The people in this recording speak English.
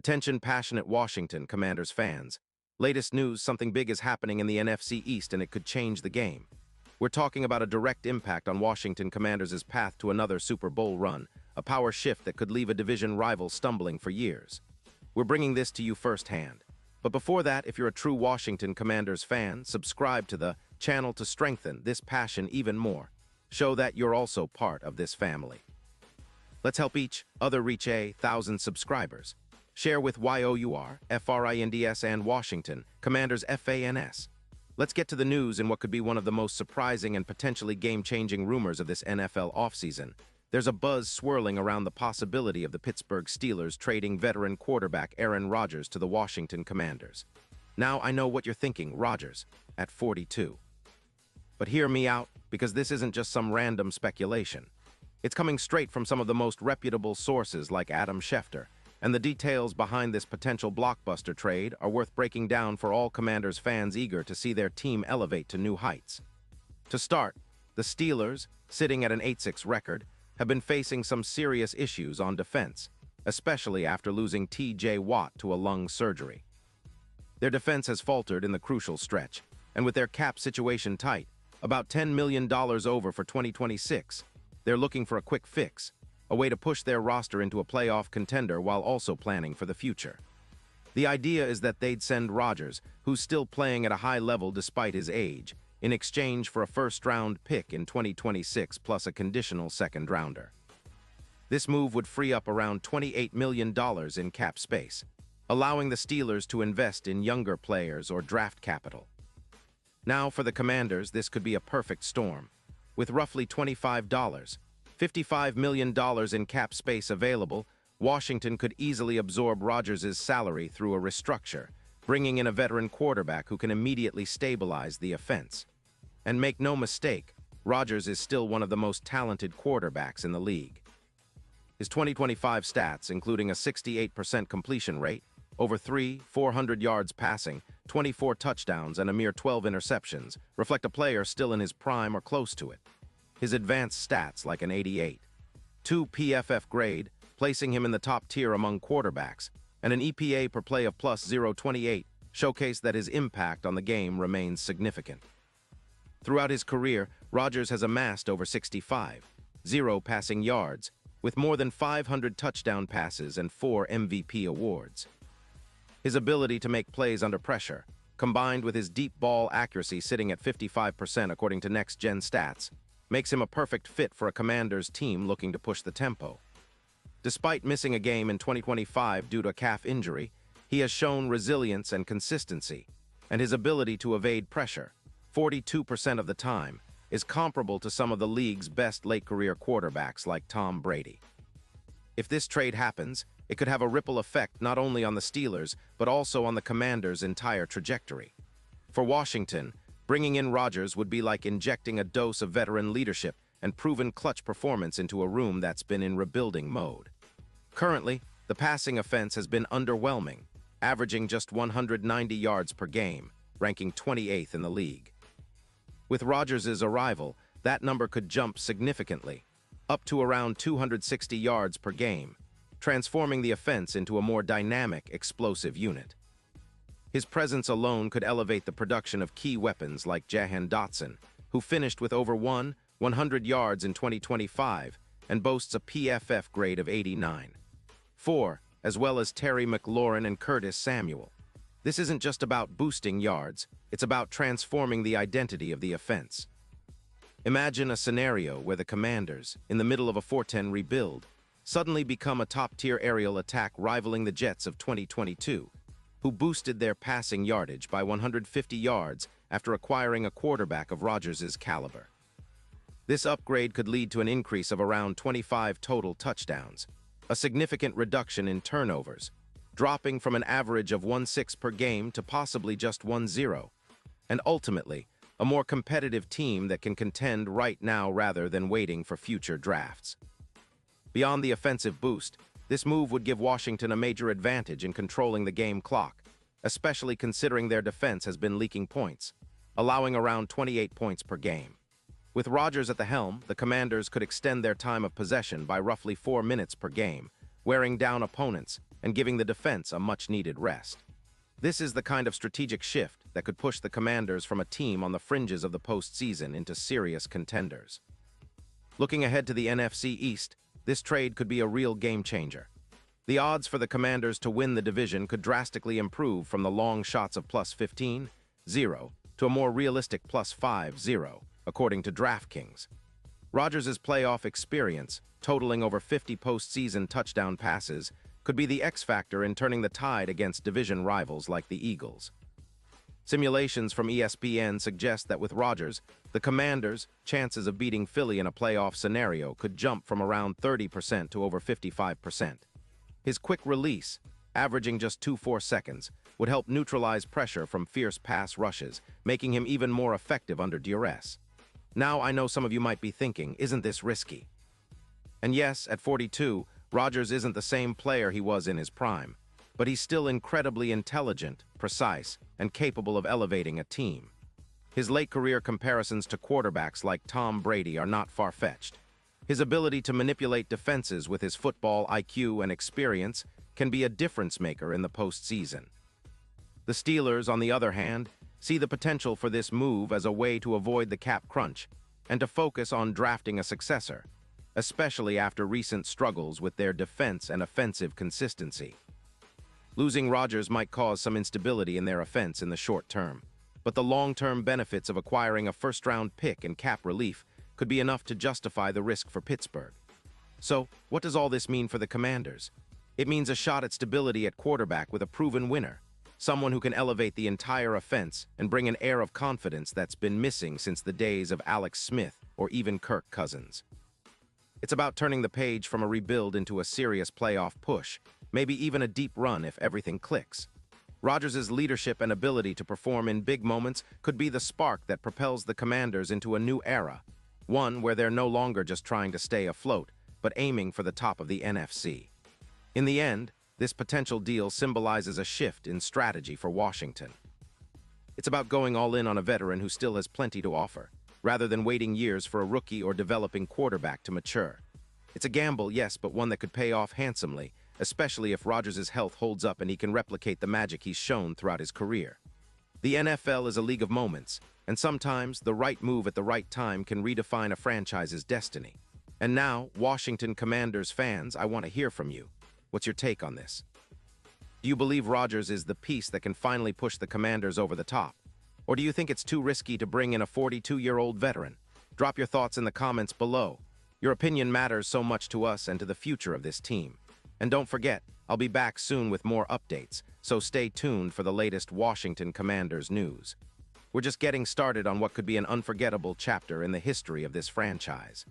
Attention passionate Washington Commanders fans. Latest news, something big is happening in the NFC East and it could change the game. We're talking about a direct impact on Washington Commanders' path to another Super Bowl run, a power shift that could leave a division rival stumbling for years. We're bringing this to you firsthand. But before that, if you're a true Washington Commanders fan, subscribe to the channel to strengthen this passion even more. Show that you're also part of this family. Let's help each other reach 1,000 subscribers. Share with YOUR, FRINDS, and Washington Commanders FANS. Let's get to the news in what could be one of the most surprising and potentially game-changing rumors of this NFL offseason. There's a buzz swirling around the possibility of the Pittsburgh Steelers trading veteran quarterback Aaron Rodgers to the Washington Commanders. Now I know what you're thinking, Rodgers, at 42. But hear me out, because this isn't just some random speculation. It's coming straight from some of the most reputable sources like Adam Schefter, and the details behind this potential blockbuster trade are worth breaking down for all Commanders fans eager to see their team elevate to new heights. To start, the Steelers, sitting at an 8-6 record, have been facing some serious issues on defense, especially after losing T.J. Watt to a lung surgery. Their defense has faltered in the crucial stretch, and with their cap situation tight, about $10 million over for 2026, they're looking for a quick fix, a way to push their roster into a playoff contender while also planning for the future. The idea is that they'd send Rodgers, who's still playing at a high level despite his age, in exchange for a first-round pick in 2026 plus a conditional second-rounder. This move would free up around $28 million in cap space, allowing the Steelers to invest in younger players or draft capital. Now for the Commanders, this could be a perfect storm. With roughly $55 million in cap space available, Washington could easily absorb Rodgers' salary through a restructure, bringing in a veteran quarterback who can immediately stabilize the offense. And make no mistake, Rodgers is still one of the most talented quarterbacks in the league. His 2025 stats, including a 68% completion rate, over 400 yards passing, 24 touchdowns, and a mere 12 interceptions, reflect a player still in his prime or close to it. His advanced stats, like an 88, 2 PFF grade, placing him in the top tier among quarterbacks, and an EPA per play of plus 0.28, showcase that his impact on the game remains significant. Throughout his career, Rodgers has amassed over 0 passing yards, with more than 500 touchdown passes and 4 MVP awards. His ability to make plays under pressure, combined with his deep ball accuracy sitting at 55% according to Next Gen Stats, makes him a perfect fit for a Commanders team looking to push the tempo. Despite missing a game in 2025 due to a calf injury, he has shown resilience and consistency, and his ability to evade pressure, 42% of the time, is comparable to some of the league's best late-career quarterbacks like Tom Brady. If this trade happens, it could have a ripple effect not only on the Steelers, but also on the Commanders' entire trajectory. For Washington, bringing in Rodgers would be like injecting a dose of veteran leadership and proven clutch performance into a room that's been in rebuilding mode. Currently, the passing offense has been underwhelming, averaging just 190 yards per game, ranking 28th in the league. With Rodgers' arrival, that number could jump significantly, up to around 260 yards per game, transforming the offense into a more dynamic, explosive unit. His presence alone could elevate the production of key weapons like Jahan Dotson, who finished with over 100 yards in 2025 and boasts a PFF grade of 89. 4, as well as Terry McLaurin and Curtis Samuel. This isn't just about boosting yards, it's about transforming the identity of the offense. Imagine a scenario where the Commanders, in the middle of a 4-10 rebuild, suddenly become a top-tier aerial attack rivaling the Jets of 2022, who boosted their passing yardage by 150 yards after acquiring a quarterback of Rodgers' caliber. This upgrade could lead to an increase of around 25 total touchdowns, a significant reduction in turnovers, dropping from an average of 1.6 per game to possibly just 1.0, and ultimately, a more competitive team that can contend right now rather than waiting for future drafts. Beyond the offensive boost, this move would give Washington a major advantage in controlling the game clock, especially considering their defense has been leaking points, allowing around 28 points per game. With Rodgers at the helm, the Commanders could extend their time of possession by roughly 4 minutes per game, wearing down opponents and giving the defense a much-needed rest. This is the kind of strategic shift that could push the Commanders from a team on the fringes of the postseason into serious contenders. Looking ahead to the NFC East, this trade could be a real game-changer. The odds for the Commanders to win the division could drastically improve from the long shots of plus 15-0 to a more realistic plus 5-0, according to DraftKings. Rodgers' playoff experience, totaling over 50 postseason touchdown passes, could be the X-factor in turning the tide against division rivals like the Eagles. Simulations from ESPN suggest that with Rodgers, the Commanders' chances of beating Philly in a playoff scenario could jump from around 30% to over 55%. His quick release, averaging just 2-4 seconds, would help neutralize pressure from fierce pass rushes, making him even more effective under duress. Now I know some of you might be thinking, isn't this risky? And yes, at 42, Rodgers isn't the same player he was in his prime, but he's still incredibly intelligent, precise, and capable of elevating a team. His late career comparisons to quarterbacks like Tom Brady are not far-fetched. His ability to manipulate defenses with his football IQ and experience can be a difference-maker in the postseason. The Steelers, on the other hand, see the potential for this move as a way to avoid the cap crunch and to focus on drafting a successor, especially after recent struggles with their defense and offensive consistency. Losing Rodgers might cause some instability in their offense in the short term, but the long-term benefits of acquiring a first-round pick and cap relief could be enough to justify the risk for Pittsburgh. So, what does all this mean for the Commanders? It means a shot at stability at quarterback with a proven winner, someone who can elevate the entire offense and bring an air of confidence that's been missing since the days of Alex Smith or even Kirk Cousins. It's about turning the page from a rebuild into a serious playoff push, maybe even a deep run if everything clicks. Rodgers' leadership and ability to perform in big moments could be the spark that propels the Commanders into a new era, one where they're no longer just trying to stay afloat, but aiming for the top of the NFC. In the end, this potential deal symbolizes a shift in strategy for Washington. It's about going all in on a veteran who still has plenty to offer, rather than waiting years for a rookie or developing quarterback to mature. It's a gamble, yes, but one that could pay off handsomely, especially if Rodgers' health holds up and he can replicate the magic he's shown throughout his career. The NFL is a league of moments, and sometimes the right move at the right time can redefine a franchise's destiny. And now, Washington Commanders fans, I want to hear from you. What's your take on this? Do you believe Rodgers is the piece that can finally push the Commanders over the top? Or do you think it's too risky to bring in a 42-year-old veteran? Drop your thoughts in the comments below. Your opinion matters so much to us and to the future of this team. And don't forget, I'll be back soon with more updates, so stay tuned for the latest Washington Commanders news. We're just getting started on what could be an unforgettable chapter in the history of this franchise.